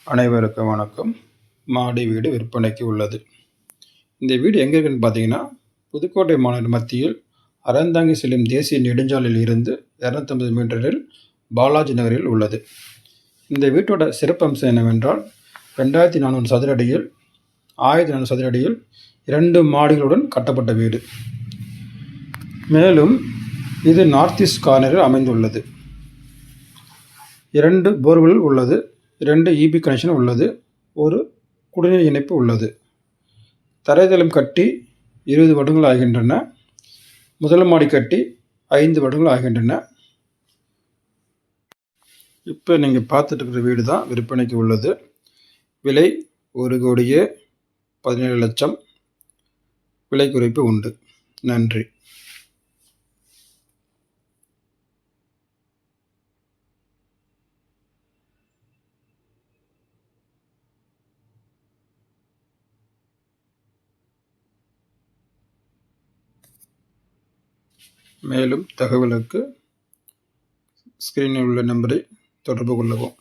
அனைவருக்கும் வணக்கம். மாடி வீடு விற்பனைக்கு உள்ளது. இந்த வீடு எங்கே இருக்குன்னு பார்த்தீங்கன்னா, புதுக்கோட்டை மாநகர் மத்தியில் அறந்தாங்கி செல்லும் தேசிய நெடுஞ்சாலையில் இருந்து 250 மீட்டரில் பாலாஜி நகரில் உள்ளது. இந்த வீட்டோட சிறப்பம்சம் என்னவென்றால், 2400 சதுர அடியில் 1400 சதுர அடியில் 2 மாடிகளுடன் கட்டப்பட்ட வீடு. மேலும் இது நார்த் ஈஸ்ட் கார்னரில் அமைந்துள்ளது. 2 போர்வெல் உள்ளது. 2 EB கனெக்ஷன் உள்ளது. ஒரு குடிநீர் இணைப்பு உள்ளது. தரைதளம் கட்டி 20 வருடங்கள் ஆகின்றன. முதல் மாடி கட்டி 5 வருடங்கள் ஆகின்றன. இப்போ நீங்கள் பார்த்துட்டு இருக்கிற வீடு தான் விற்பனைக்கு உள்ளது. விலை 1,17,00,000. விலை குறைப்பு உண்டு. நன்றி. மேலும் தகவலுக்கு ஸ்கிரீனில் உள்ள நம்பரை தொடர்பு கொள்ளவும்.